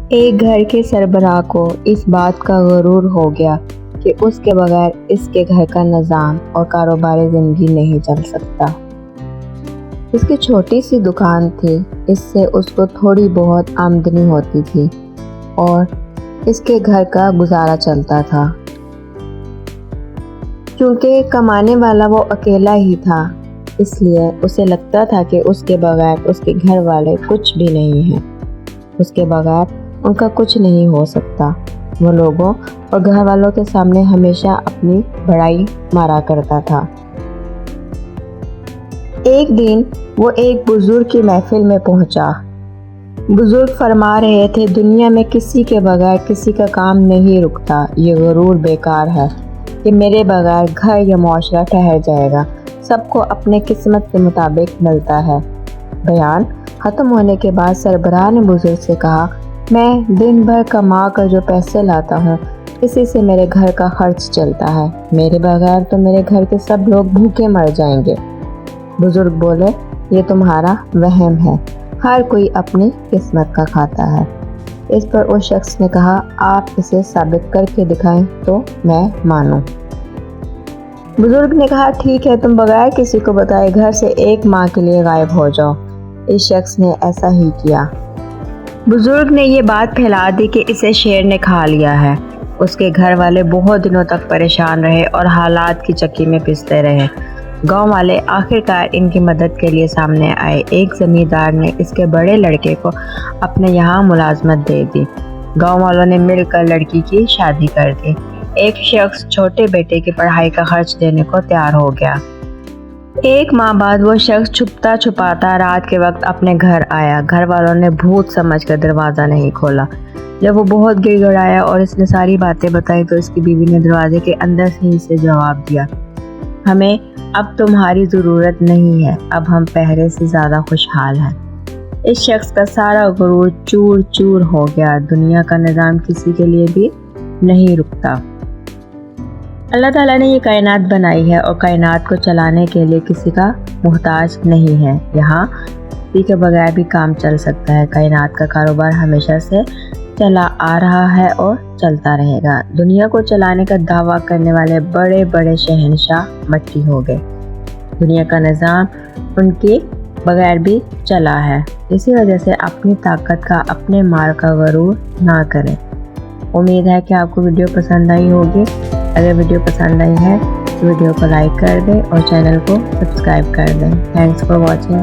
ایک گھر کے سربراہ کو اس بات کا غرور ہو گیا کہ اس کے بغیر اس کے گھر کا نظام اور کاروباری زندگی نہیں چل سکتا۔ اس کی چھوٹی سی دکان تھی، اس سے اس کو تھوڑی بہت آمدنی ہوتی تھی اور اس کے گھر کا گزارا چلتا تھا۔ چونکہ کمانے والا وہ اکیلا ہی تھا، اس لیے اسے لگتا تھا کہ اس کے بغیر اس کے گھر والے کچھ بھی نہیں ہیں، اس کے بغیر ان کا کچھ نہیں ہو سکتا۔ وہ لوگوں اور گھر والوں کے سامنے ہمیشہ اپنی بڑائی مارا کرتا تھا۔ ایک دن وہ ایک بزرگ کی محفل میں پہنچا۔ بزرگ فرما رہے تھے، دنیا میں کسی کے بغیر کسی کا کام نہیں رکتا، یہ غرور بیکار ہے کہ میرے بغیر گھر یا معاشرہ ٹھہر جائے گا، سب کو اپنے قسمت کے مطابق ملتا ہے۔ بیان ختم ہونے کے بعد سربراہ نے بزرگ سے کہا، میں دن بھر کما کر جو پیسے لاتا ہوں اسی سے میرے گھر کا خرچ چلتا ہے، میرے بغیر تو میرے گھر کے سب لوگ بھوکے مر جائیں گے۔ بزرگ بولے، یہ تمہارا وہم ہے، ہر کوئی اپنی قسمت کا کھاتا ہے۔ اس پر اس شخص نے کہا، آپ اسے ثابت کر کے دکھائیں تو میں مانوں۔ بزرگ نے کہا، ٹھیک ہے، تم بغیر کسی کو بتائے گھر سے ایک ماہ کے لیے غائب ہو جاؤ۔ اس شخص نے ایسا ہی کیا۔ بزرگ نے یہ بات پھیلا دی کہ اسے شیر نے کھا لیا ہے۔ اس کے گھر والے بہت دنوں تک پریشان رہے اور حالات کی چکی میں پستے رہے۔ گاؤں والے آخرکار ان کی مدد کے لیے سامنے آئے۔ ایک زمیندار نے اس کے بڑے لڑکے کو اپنے یہاں ملازمت دے دی۔ گاؤں والوں نے مل کر لڑکی کی شادی کر دی۔ ایک شخص چھوٹے بیٹے کی پڑھائی کا خرچ دینے کو تیار ہو گیا۔ ایک ماہ بعد وہ شخص چھپتا چھپاتا رات کے وقت اپنے گھر آیا۔ گھر والوں نے بھوت سمجھ کر دروازہ نہیں کھولا۔ جب وہ بہت گڑ گڑایا اور اس نے ساری باتیں بتائی تو اس کی بیوی نے دروازے کے اندر سے ہی اسے جواب دیا، ہمیں اب تمہاری ضرورت نہیں ہے، اب ہم پہلے سے زیادہ خوشحال ہیں۔ اس شخص کا سارا غرور چور چور ہو گیا۔ دنیا کا نظام کسی کے لیے بھی نہیں رکتا۔ اللہ تعالیٰ نے یہ کائنات بنائی ہے اور کائنات کو چلانے کے لیے کسی کا محتاج نہیں ہے۔ یہاں کسی کے بغیر بھی کام چل سکتا ہے۔ کائنات کا کاروبار ہمیشہ سے چلا آ رہا ہے اور چلتا رہے گا۔ دنیا کو چلانے کا دعویٰ کرنے والے بڑے بڑے شہنشاہ مٹی ہو گئے۔ دنیا کا نظام ان کے بغیر بھی چلا ہے۔ اسی وجہ سے اپنی طاقت کا، اپنے مال کا غرور نہ کریں۔ امید ہے کہ آپ کو ویڈیو پسند آئی ہوگی۔ اگر ویڈیو پسند آئی ہے تو ویڈیو کو لائک کر دیں اور چینل کو سبسکرائب کر دیں۔ Thanks for watching.